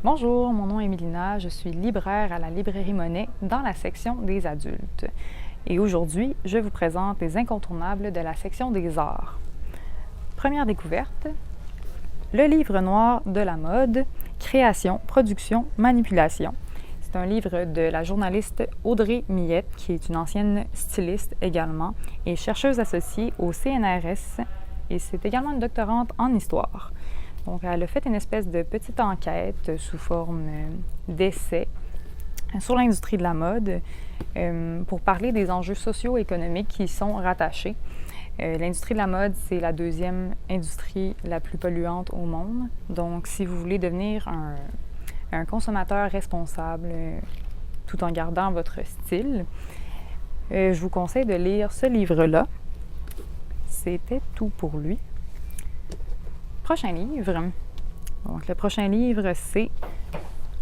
Bonjour, mon nom est Mélina, je suis libraire à la librairie Monet dans la section des adultes. Et aujourd'hui, je vous présente les incontournables de la section des arts. Première découverte, le livre noir de la mode, création, production, manipulation. C'est un livre de la journaliste Audrey Millette, qui est une ancienne styliste également et chercheuse associée au CNRS, et c'est également une doctorante en histoire. Donc, elle a fait une espèce de petite enquête sous forme d'essai sur l'industrie de la mode pour parler des enjeux socio-économiques qui y sont rattachés. L'industrie de la mode, c'est la deuxième industrie la plus polluante au monde. Donc, si vous voulez devenir un consommateur responsable tout en gardant votre style, je vous conseille de lire ce livre-là. C'était tout pour lui. Prochain livre. Donc, le prochain livre, c'est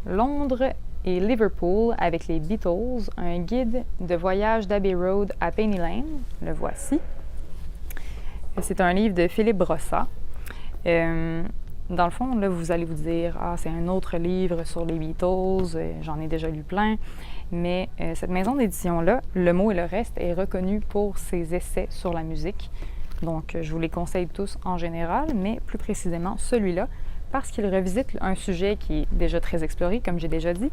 Londres et Liverpool avec les Beatles, un guide de voyage d'Abbey Road à Penny Lane. Le voici. C'est un livre de Philippe Brossat. Dans le fond, là, vous allez vous dire « Ah, c'est un autre livre sur les Beatles, j'en ai déjà lu plein. » Mais cette maison d'édition-là, Le mot et le reste, est reconnue pour ses essais sur la musique. Donc, je vous les conseille tous en général, mais plus précisément celui-là, parce qu'il revisite un sujet qui est déjà très exploré, comme j'ai déjà dit,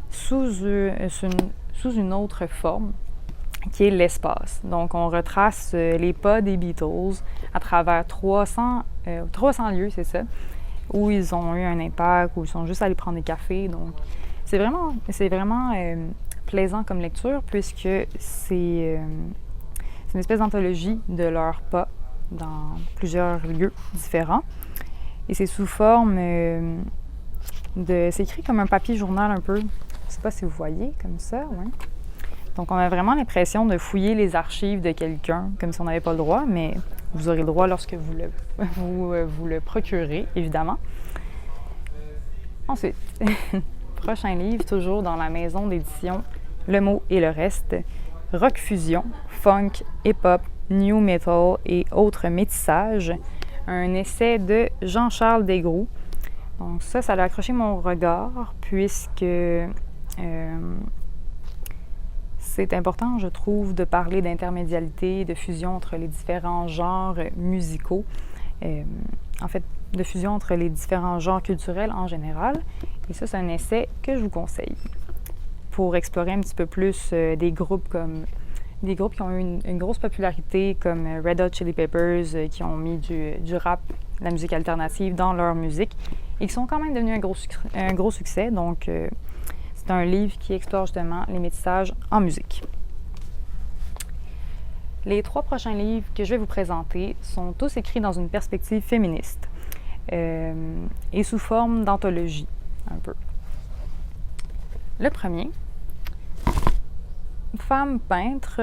sous une autre forme, qui est l'espace. Donc, on retrace les pas des Beatles à travers 300 lieux, c'est ça, où ils ont eu un impact, où ils sont juste allés prendre des cafés. Donc, c'est vraiment plaisant comme lecture, puisque c'est une espèce d'anthologie de leurs pas dans plusieurs lieux différents. Et c'est sous forme c'est écrit comme un papier journal un peu. Je ne sais pas si vous voyez, comme ça, ouais. Donc, on a vraiment l'impression de fouiller les archives de quelqu'un, comme si on n'avait pas le droit, mais vous aurez le droit lorsque vous le procurez, évidemment. Ensuite, prochain livre, toujours dans la maison d'édition Le mot et le reste, Rock fusion, funk, hip-hop, new metal et autres métissages. Un essai de Jean-Charles Desgros. Donc ça a accroché mon regard puisque c'est important, je trouve, de parler d'intermédialité, de fusion entre les différents genres musicaux. En fait, de fusion entre les différents genres culturels en général. Et ça, c'est un essai que je vous conseille pour explorer un petit peu plus des groupes qui ont eu une grosse popularité, comme Red Hot Chili Peppers, qui ont mis du rap, de la musique alternative dans leur musique, et qui sont quand même devenus un gros succès. Donc, c'est un livre qui explore justement les métissages en musique. Les 3 prochains livres que je vais vous présenter sont tous écrits dans une perspective féministe et sous forme d'anthologie, un peu. Le premier, Femme peintre,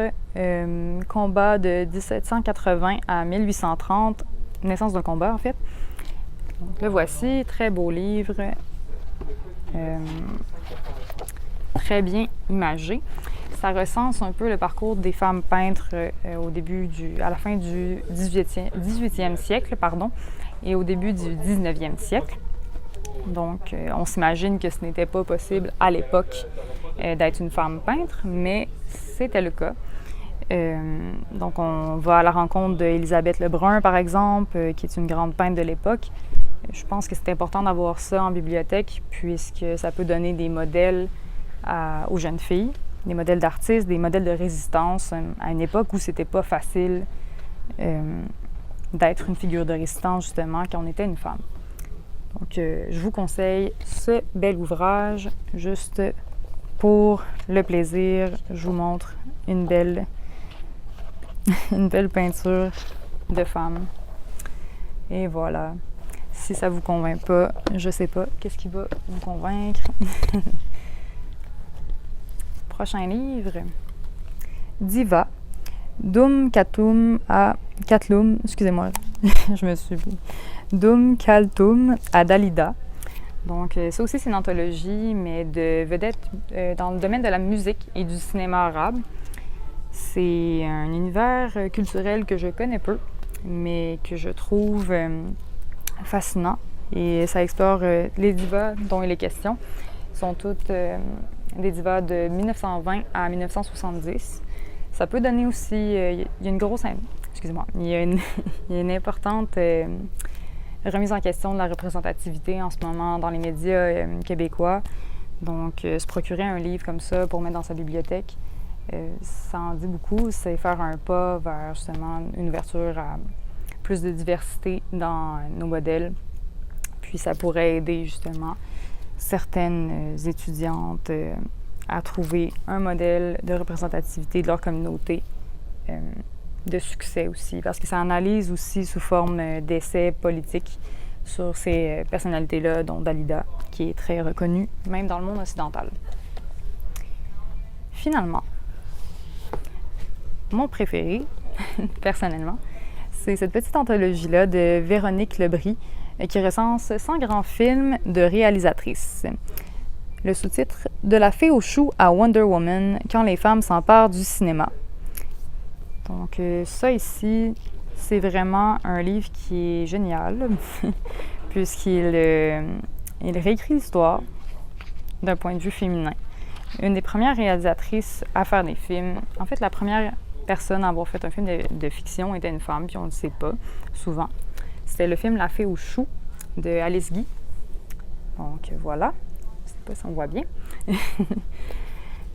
combat de 1780 à 1830, naissance d'un combat en fait. Donc, le voici, très beau livre, très bien imagé. Ça recense un peu le parcours des femmes peintres à la fin du 18e siècle, et au début du 19e siècle. Donc, on s'imagine que ce n'était pas possible à l'époque d'être une femme peintre, mais c'était le cas. Donc, on va à la rencontre d'Élisabeth Lebrun, par exemple, qui est une grande peintre de l'époque. Je pense que c'est important d'avoir ça en bibliothèque, puisque ça peut donner des modèles aux jeunes filles, des modèles d'artistes, des modèles de résistance, à une époque où c'était pas facile d'être une figure de résistance, justement, quand on était une femme. Donc, je vous conseille ce bel ouvrage, juste pour le plaisir. Je vous montre une belle peinture de femme. Et voilà. Si ça vous convainc pas, je sais pas qu'est-ce qui va vous convaincre. Prochain livre, Diva, Dum Kaltum excusez-moi, je me suis dit, Dum Kaltum à Dalida. Donc, ça aussi, c'est une anthologie, mais de vedettes dans le domaine de la musique et du cinéma arabe. C'est un univers culturel que je connais peu, mais que je trouve fascinant Et ça explore les divas dont il est question. Ils sont toutes des divas de 1920 à 1970. Ça peut donner aussi, il y a une grosse, excusez-moi, il y a une importante remise en question de la représentativité en ce moment dans les médias québécois. Donc, se procurer un livre comme ça pour mettre dans sa bibliothèque, ça en dit beaucoup. C'est faire un pas vers justement une ouverture à plus de diversité dans nos modèles. Puis ça pourrait aider justement certaines étudiantes à trouver un modèle de représentativité de leur communauté de succès aussi, parce que ça analyse aussi sous forme d'essais politiques sur ces personnalités-là, dont Dalida, qui est très reconnue, même dans le monde occidental. Finalement, mon préféré, personnellement, c'est cette petite anthologie-là de Véronique Lebris, qui recense 100 grands films de réalisatrices. Le sous-titre « De la fée aux choux à Wonder Woman, quand les femmes s'emparent du cinéma ». Donc ça ici, c'est vraiment un livre qui est génial, puisqu'il il réécrit l'histoire d'un point de vue féminin. Une des premières réalisatrices à faire des films, en fait la première personne à avoir fait un film de fiction était une femme, puis on ne le sait pas souvent. C'était le film La fée aux choux de Alice Guy. Donc voilà, je ne sais pas si on voit bien.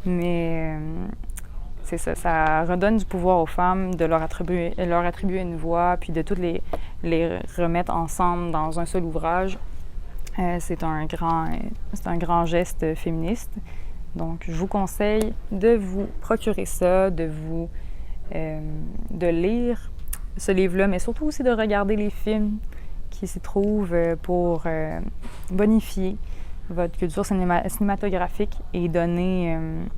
Mais c'est ça, ça redonne du pouvoir aux femmes de leur attribuer une voix, puis de toutes les remettre ensemble dans un seul ouvrage. C'est un grand geste féministe. Donc je vous conseille de vous procurer ça, de lire ce livre-là, mais surtout aussi de regarder les films qui s'y trouvent pour bonifier votre culture cinématographique et donner un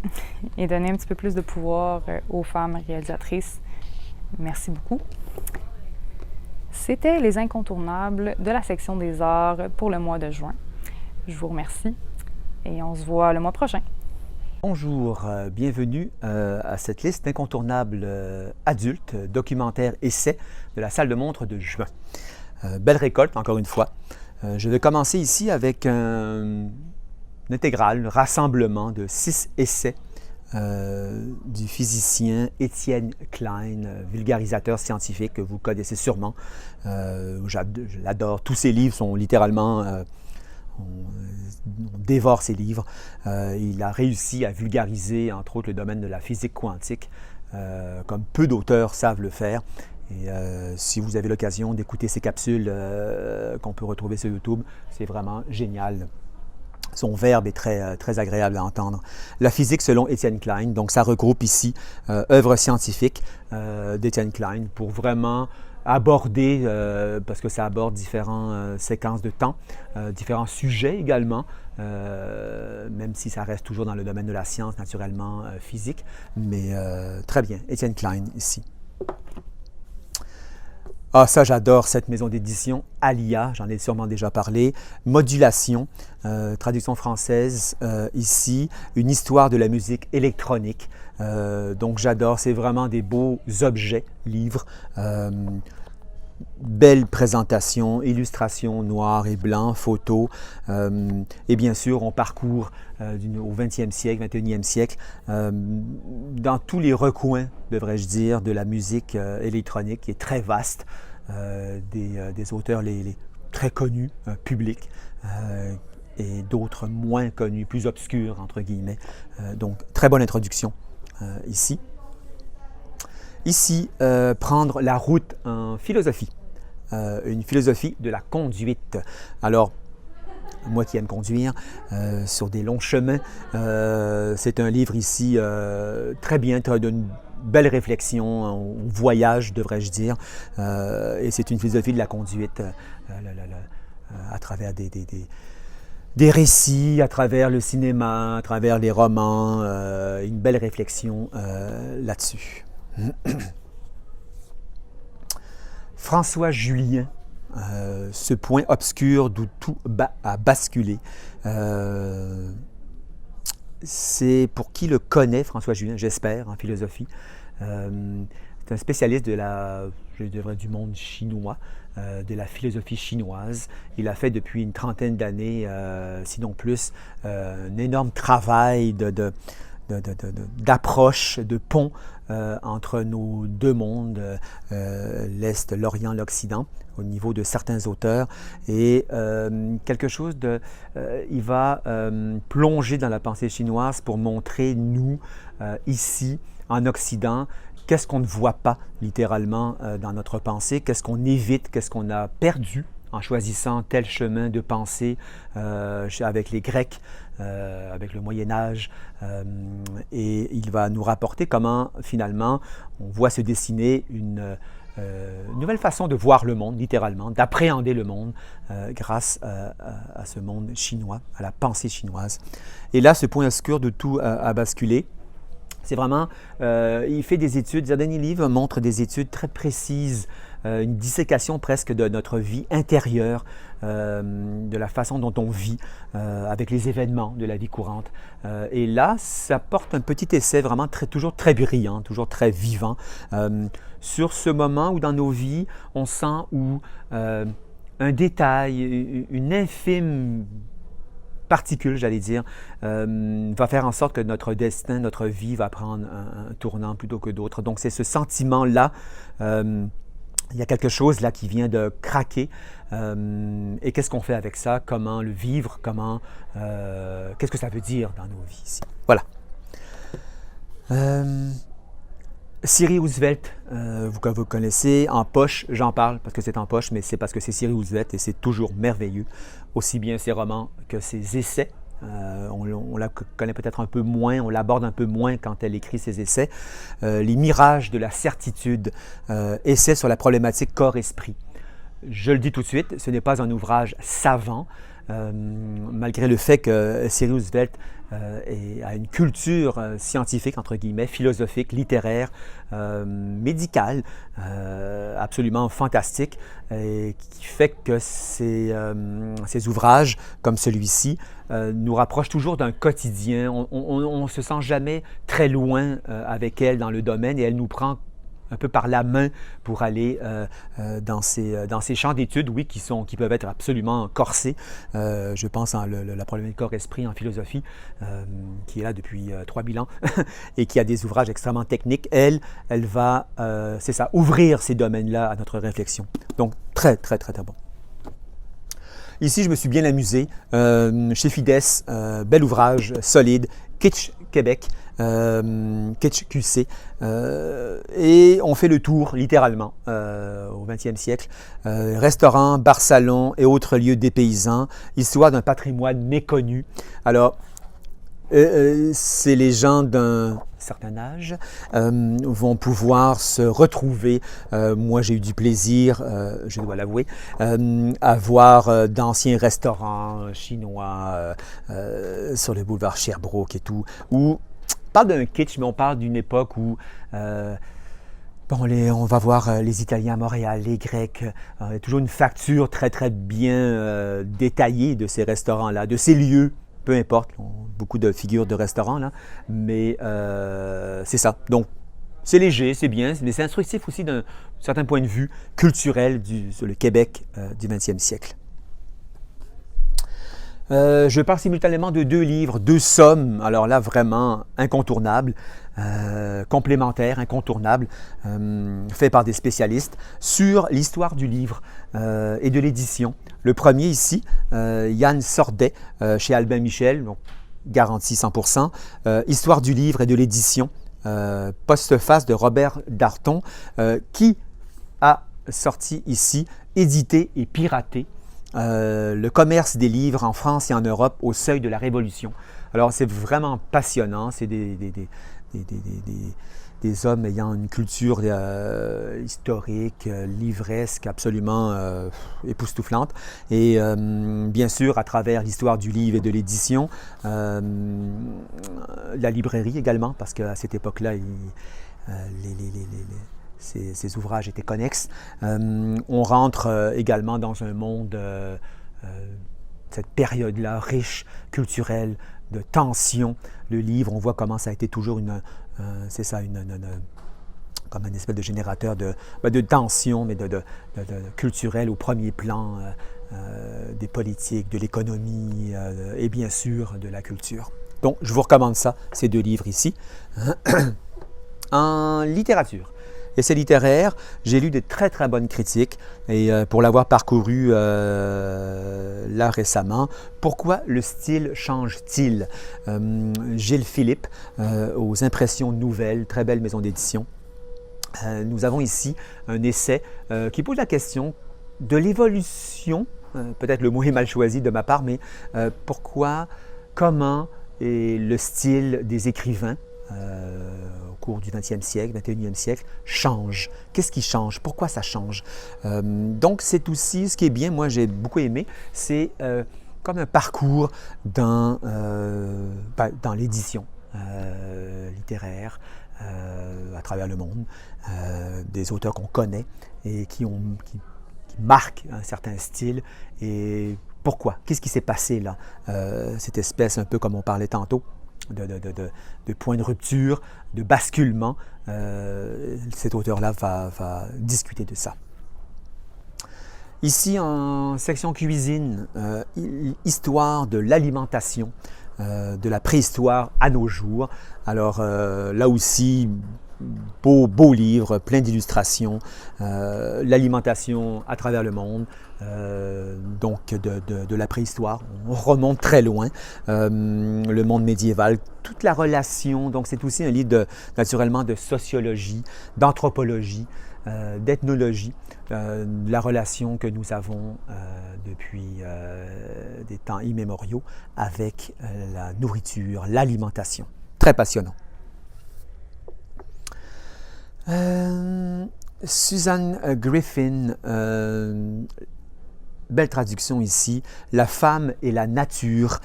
petit peu plus de pouvoir aux femmes réalisatrices. Merci beaucoup. C'était les incontournables de la section des arts pour le mois de juin. Je vous remercie et on se voit le mois prochain. Bonjour, bienvenue à cette liste d'incontournables adultes, documentaires, essais de la salle de montre de juin. Belle récolte, encore une fois. Je vais commencer ici avec un intégral, un rassemblement de 6 essais du physicien Étienne Klein, vulgarisateur scientifique que vous connaissez sûrement. Je l'adore. Tous ses livres sont littéralement... on dévore ses livres. Il a réussi à vulgariser, entre autres, le domaine de la physique quantique, comme peu d'auteurs savent le faire. Et si vous avez l'occasion d'écouter ces capsules qu'on peut retrouver sur YouTube, c'est vraiment génial. Son verbe est très agréable à entendre. La physique selon Étienne Klein, donc ça regroupe ici œuvres scientifiques d'Étienne Klein pour vraiment aborder, parce que ça aborde différentes séquences de temps, différents sujets également, même si ça reste toujours dans le domaine de la science, naturellement physique, mais très bien, Étienne Klein ici. Ah, ça, j'adore cette maison d'édition, Alia, j'en ai sûrement déjà parlé. Modulation, traduction française ici, une histoire de la musique électronique. Donc, j'adore, c'est vraiment des beaux objets, livres. Belle présentation, illustration noir et blanc, photos. Et bien sûr, on parcourt au 20e siècle, 21e siècle, dans tous les recoins, devrais-je dire, de la musique électronique, qui est très vaste, des auteurs très connus, publics, et d'autres moins connus, plus obscurs, entre guillemets. Donc, très bonne introduction ici. Ici, prendre la route en philosophie, une philosophie de la conduite. Alors, moi qui aime conduire sur des longs chemins, c'est un livre ici très bien, d'une belle réflexion, on voyage, devrais-je dire, et c'est une philosophie de la conduite à travers des récits, à travers le cinéma, à travers les romans, une belle réflexion là-dessus. François Julien, ce point obscur d'où tout a basculé. C'est pour qui le connaît, François Julien, j'espère, en philosophie. C'est un spécialiste du monde chinois, de la philosophie chinoise. Il a fait depuis une trentaine d'années, sinon plus, un énorme travail d'approche, de pont entre nos deux mondes, l'Est, l'Orient, l'Occident, au niveau de certains auteurs. Et il va plonger dans la pensée chinoise pour montrer, nous, ici, en Occident, qu'est-ce qu'on ne voit pas littéralement dans notre pensée, qu'est-ce qu'on évite, qu'est-ce qu'on a perdu en choisissant tel chemin de pensée avec les Grecs, avec le Moyen-Âge. Et il va nous rapporter comment, finalement, on voit se dessiner une nouvelle façon de voir le monde, littéralement, d'appréhender le monde grâce à ce monde chinois, à la pensée chinoise. Et là, ce point obscur de tout a basculé. C'est vraiment, il fait des études, ce dernier livre montre des études très précises, une dissécation presque de notre vie intérieure, de la façon dont on vit avec les événements de la vie courante. Et là, ça porte un petit essai vraiment toujours très brillant, toujours très vivant, sur ce moment où dans nos vies, on sent où un détail, une infime particule, j'allais dire, va faire en sorte que notre destin, notre vie va prendre un tournant plutôt que d'autres. Donc, c'est ce sentiment-là. Il y a quelque chose là qui vient de craquer. Et qu'est-ce qu'on fait avec ça? Comment le vivre? Qu'est-ce que ça veut dire dans nos vies ici? Voilà. Cyril Roosevelt, vous connaissez, en poche, j'en parle parce que c'est en poche, mais c'est parce que c'est Cyril Roosevelt et c'est toujours merveilleux, aussi bien ses romans que ses essais. On la connaît peut-être un peu moins, on l'aborde un peu moins quand elle écrit ses essais. Les mirages de la certitude, essais sur la problématique corps-esprit. Je le dis tout de suite, ce n'est pas un ouvrage savant, malgré le fait que Cyril Roosevelt a une culture scientifique, entre guillemets, philosophique, littéraire, médicale, absolument fantastique, et qui fait que ces ouvrages, comme celui-ci, nous rapprochent toujours d'un quotidien. On ne se sent jamais très loin avec elle dans le domaine et elle nous prend un peu par la main pour aller dans ces champs d'études, oui, qui peuvent être absolument corsés. Je pense à la problématique corps-esprit en philosophie, qui est là depuis 3000 ans et qui a des ouvrages extrêmement techniques. Elle va, c'est ça, ouvrir ces domaines-là à notre réflexion. Donc, très, très, très, très bon. Ici, je me suis bien amusé. Chez Fides, bel ouvrage, solide, Kitsch Québec, Kitsch QC, et on fait le tour littéralement au 20e siècle. Restaurants, bars, salons et autres lieux dépaysants, histoire d'un patrimoine méconnu. Alors, c'est les gens d'un certain âge vont pouvoir se retrouver. Moi, j'ai eu du plaisir, je dois l'avouer, à voir d'anciens restaurants chinois sur le boulevard Sherbrooke et tout, où on parle d'un kitsch, mais on parle d'une époque où on va voir les Italiens à Montréal, les Grecs. Il y a toujours une facture très, très bien détaillée de ces restaurants-là, de ces lieux. Peu importe, beaucoup de figures de restaurants, là, mais c'est ça. Donc, c'est léger, c'est bien, mais c'est instructif aussi d'un certain point de vue culturel sur le Québec du 20e siècle. Je parle simultanément de deux livres, deux sommes, alors là, vraiment incontournables, complémentaires, incontournables, faits par des spécialistes, sur l'histoire du livre et de l'édition. Le premier ici, Yann Sordet, chez Albin Michel, donc garantie 100%, Histoire du livre et de l'édition, postface de Robert Darton, qui a sorti ici, édité et piraté, le commerce des livres en France et en Europe au seuil de la Révolution. Alors, c'est vraiment passionnant. C'est des hommes ayant une culture historique, livresque, absolument époustouflante. Et bien sûr, à travers l'histoire du livre et de l'édition, la librairie également, parce qu'à cette époque-là, ces ouvrages étaient connexes. On rentre également dans un monde, cette période-là, riche, culturelle, de tension. Le livre, on voit comment ça a été toujours comme un espèce de générateur de tension, mais de culturel au premier plan des politiques, de l'économie et bien sûr de la culture. Donc, je vous recommande ça, ces 2 livres ici. En littérature, essai littéraire, j'ai lu de très très bonnes critiques et pour l'avoir parcouru là récemment, pourquoi le style change-t-il? Gilles Philippe, aux Impressions Nouvelles, très belle maison d'édition. Nous avons ici un essai qui pose la question de l'évolution, peut-être le mot est mal choisi de ma part, mais pourquoi, comment est le style des écrivains au cours du 20e siècle, 21e siècle, change. Qu'est-ce qui change? Pourquoi ça change? Donc, c'est aussi, ce qui est bien, moi j'ai beaucoup aimé, c'est comme un parcours dans l'édition littéraire à travers le monde, des auteurs qu'on connaît et qui marquent un certain style. Et pourquoi? Qu'est-ce qui s'est passé là? Cette espèce, un peu comme on parlait tantôt, de point de rupture, de basculement. Cet auteur-là va discuter de ça. Ici, en section cuisine, histoire de l'alimentation, de la préhistoire à nos jours. Alors là aussi, beau livre, plein d'illustrations, l'alimentation à travers le monde, donc de la préhistoire, on remonte très loin, le monde médiéval, toute la relation, donc c'est aussi un livre naturellement de sociologie, d'anthropologie, d'ethnologie, la relation que nous avons depuis des temps immémoriaux avec la nourriture, l'alimentation. Très passionnant. Suzanne Griffin, belle traduction ici, La femme et la nature,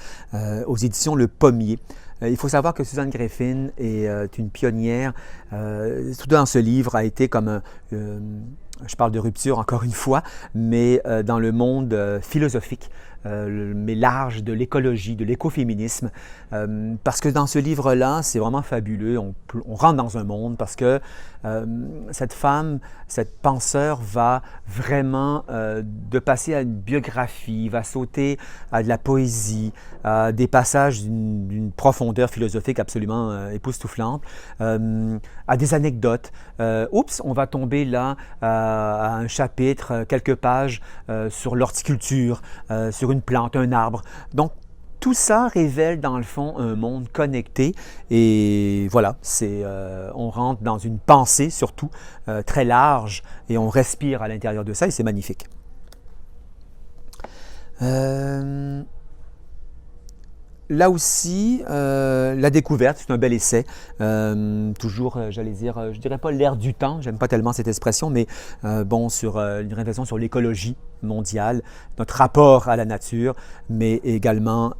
aux éditions Le Pommier. Il faut savoir que Suzanne Griffin est une pionnière. Tout dans ce livre a été comme je parle de rupture encore une fois, mais dans le monde philosophique, mais large, de l'écologie, de l'écoféminisme, parce que dans ce livre-là, c'est vraiment fabuleux, on rentre dans un monde, parce que cette femme, cette penseur va vraiment de passer à une biographie, va sauter à de la poésie, à des passages d'une profondeur philosophique absolument époustouflante, à des anecdotes. On va tomber là à un chapitre, quelques pages sur l'horticulture, sur une plante, un arbre. Donc, tout ça révèle dans le fond un monde connecté et voilà, on rentre dans une pensée surtout très large et on respire à l'intérieur de ça et c'est magnifique. Là aussi, la découverte, c'est un bel essai. Toujours, j'allais dire, je dirais pas l'air du temps, j'aime pas tellement cette expression, mais sur une réflexion sur l'écologie mondiale, notre rapport à la nature, mais également,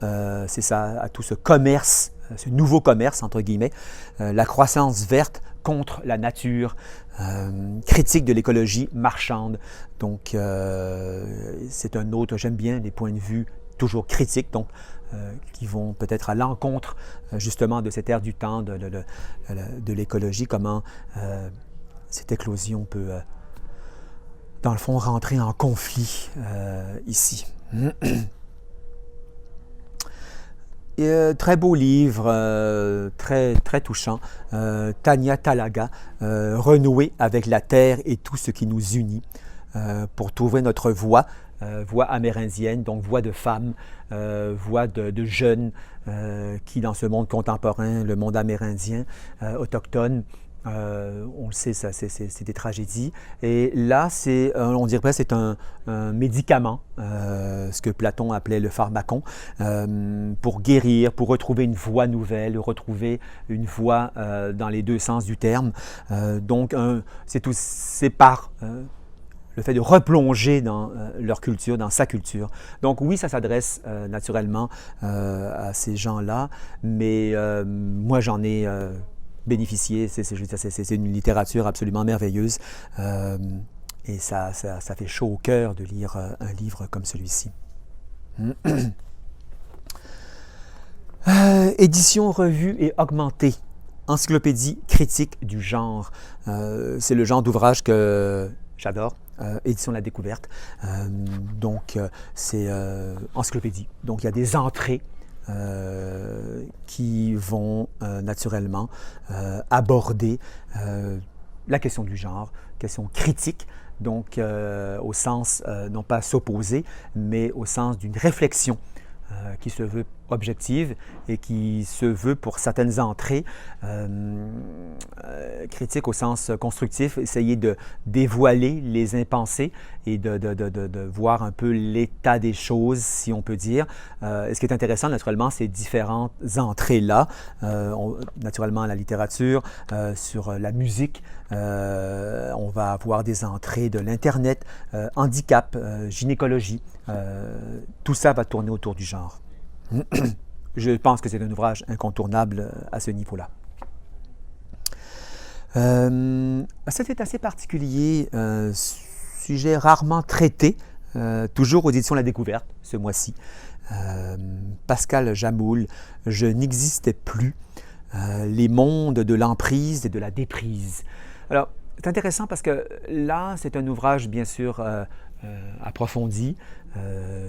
c'est ça, à tout ce commerce, ce nouveau commerce, entre guillemets, la croissance verte contre la nature, critique de l'écologie marchande. Donc, c'est un autre, j'aime bien les points de vue toujours critiques, donc qui vont peut-être à l'encontre justement de cette ère du temps, de l'écologie, comment cette éclosion peut, dans le fond, rentrer en conflit ici. Très beau livre, très, très touchant. Tanya Talaga, renouer avec la terre et tout ce qui nous unit pour trouver notre voie. Voix amérindienne, donc voix de femmes, voix de jeunes qui, dans ce monde contemporain, le monde amérindien, autochtone, on le sait, c'est des tragédies. Et là, on dirait que c'est un médicament, ce que Platon appelait le pharmacon, pour guérir, pour retrouver une voie nouvelle, retrouver une voie dans les deux sens du terme. Donc, c'est par le fait de replonger dans leur culture, dans sa culture. Donc oui, ça s'adresse naturellement à ces gens-là, mais moi j'en ai bénéficié. C'est une littérature absolument merveilleuse et ça fait chaud au cœur de lire un livre comme celui-ci. Édition revue et augmentée. Encyclopédie critique du genre. C'est le genre d'ouvrage que j'adore. Édition La Découverte. C'est encyclopédie. Donc, il y a des entrées qui vont naturellement aborder la question du genre, question critique, donc au sens, non pas s'opposer, mais au sens d'une réflexion qui se veut objective et qui se veut pour certaines entrées critique au sens constructif, essayer de dévoiler les impensés et de voir un peu l'état des choses, si on peut dire. Et ce qui est intéressant, naturellement, ces différentes entrées-là, naturellement la littérature, sur la musique, on va avoir des entrées de l'Internet, handicap, gynécologie, tout ça va tourner autour du genre. Je pense que c'est un ouvrage incontournable à ce niveau-là. C'est assez particulier, sujet rarement traité, toujours aux éditions La Découverte, ce mois-ci. Pascal Jamoul, Je n'existais plus, les mondes de l'emprise et de la déprise. Alors, c'est intéressant parce que là, c'est un ouvrage, bien sûr, approfondi,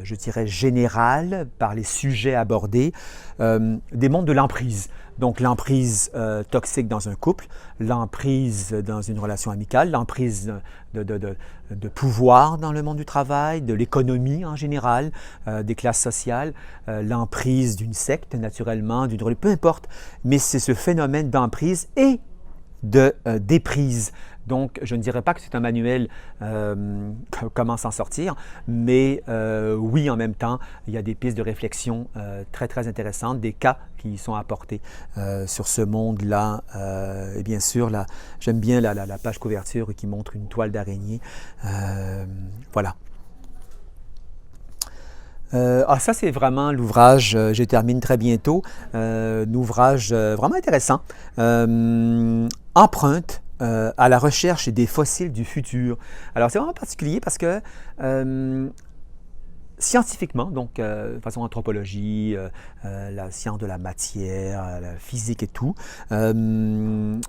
je dirais général, par les sujets abordés, des mondes de l'emprise. Donc, l'emprise toxique dans un couple, l'emprise dans une relation amicale, l'emprise de pouvoir dans le monde du travail, de l'économie en général, des classes sociales, l'emprise d'une secte, naturellement, d'une religion, peu importe, mais c'est ce phénomène d'emprise et de déprise. Donc, je ne dirais pas que c'est un manuel comment s'en sortir, mais oui, en même temps, il y a des pistes de réflexion très, très intéressantes, des cas qui sont apportés sur ce monde-là. Et bien sûr, j'aime bien la page couverture qui montre une toile d'araignée. Voilà. Ça, c'est vraiment l'ouvrage, je termine très bientôt, un ouvrage vraiment intéressant. Empreinte à la recherche des fossiles du futur. Alors, c'est vraiment particulier parce que scientifiquement, donc de façon anthropologie, la science de la matière, la physique et tout, va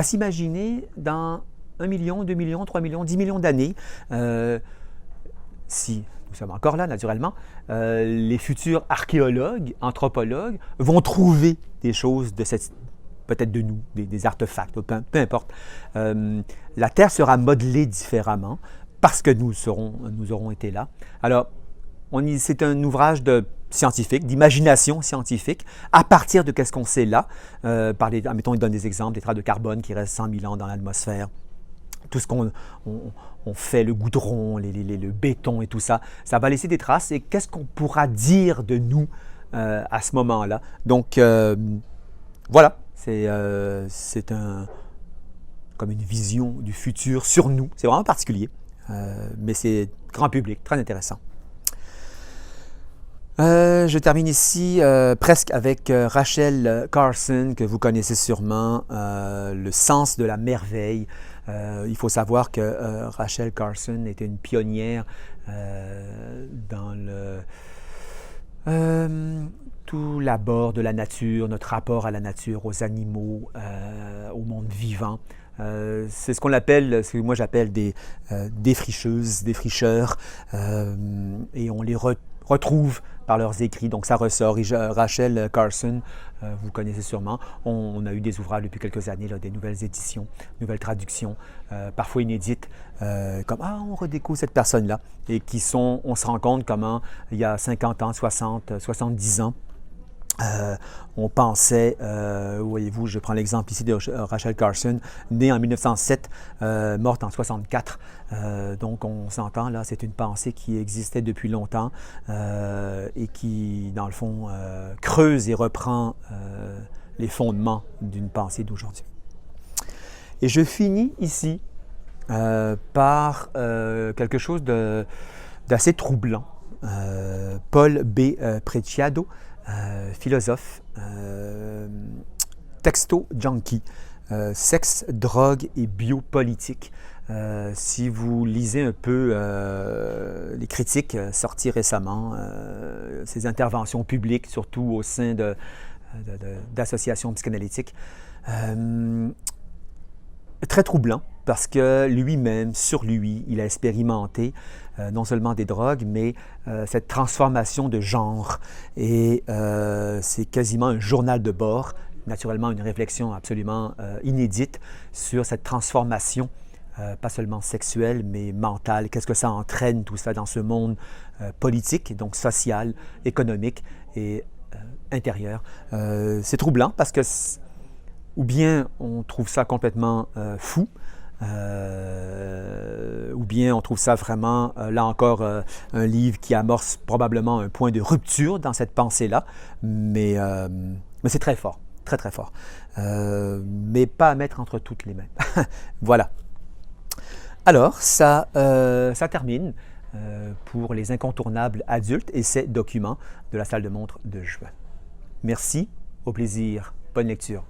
s'imaginer dans 1 million, 2 millions, 3 millions, 10 millions d'années, si nous sommes encore là, naturellement, les futurs archéologues, anthropologues vont trouver des choses de cette peut-être de nous, des artefacts, peu importe. La Terre sera modelée différemment parce que nous aurons été là. Alors, c'est un ouvrage scientifique, d'imagination scientifique, à partir de ce qu'on sait là. Admettons, il donne des exemples, des traces de carbone qui restent 100 000 ans dans l'atmosphère. Tout ce qu'on fait, le goudron, le béton et tout ça, ça va laisser des traces. Et qu'est-ce qu'on pourra dire de nous à ce moment-là? Donc, voilà. C'est comme une vision du futur sur nous. C'est vraiment particulier, mais c'est grand public, très intéressant. Je termine ici presque avec Rachel Carson, que vous connaissez sûrement, Le sens de la merveille. Il faut savoir que Rachel Carson était une pionnière dans tout l'abord de la nature, notre rapport à la nature, aux animaux, au monde vivant. C'est ce qu'on appelle, ce que moi j'appelle des défricheuses, défricheurs, et on les retrouve par leurs écrits, donc ça ressort. Rachel Carson, vous connaissez sûrement, on a eu des ouvrages depuis quelques années, là, des nouvelles éditions, nouvelles traductions, parfois inédites, comme « Ah, on redécouvre cette personne-là », et on se rend compte comment, il y a 50 ans, 60, 70 ans, on pensait, voyez-vous, je prends l'exemple ici de Rachel Carson, née en 1907, morte en 64. Donc on s'entend là, c'est une pensée qui existait depuis longtemps et qui, dans le fond, creuse et reprend les fondements d'une pensée d'aujourd'hui. Et je finis ici par quelque chose d'assez troublant. Paul B. Preciado, philosophe, texto junkie, sexe, drogue et biopolitique. Si vous lisez un peu les critiques sorties récemment, ces interventions publiques, surtout au sein de d'association psychanalytique. Très troublant parce que lui-même, sur lui, il a expérimenté non seulement des drogues, mais cette transformation de genre. Et c'est quasiment un journal de bord, naturellement une réflexion absolument inédite sur cette transformation, pas seulement sexuelle, mais mentale. Qu'est-ce que ça entraîne tout ça dans ce monde politique, donc social, économique et intérieur. C'est troublant parce que ou bien on trouve ça complètement fou, ou bien on trouve ça vraiment, là encore, un livre qui amorce probablement un point de rupture dans cette pensée-là, mais c'est très fort, très très fort, mais pas à mettre entre toutes les mains. Voilà. Alors, ça termine pour les incontournables adultes et ces documents de la salle de montre de juin. Merci, au plaisir, bonne lecture.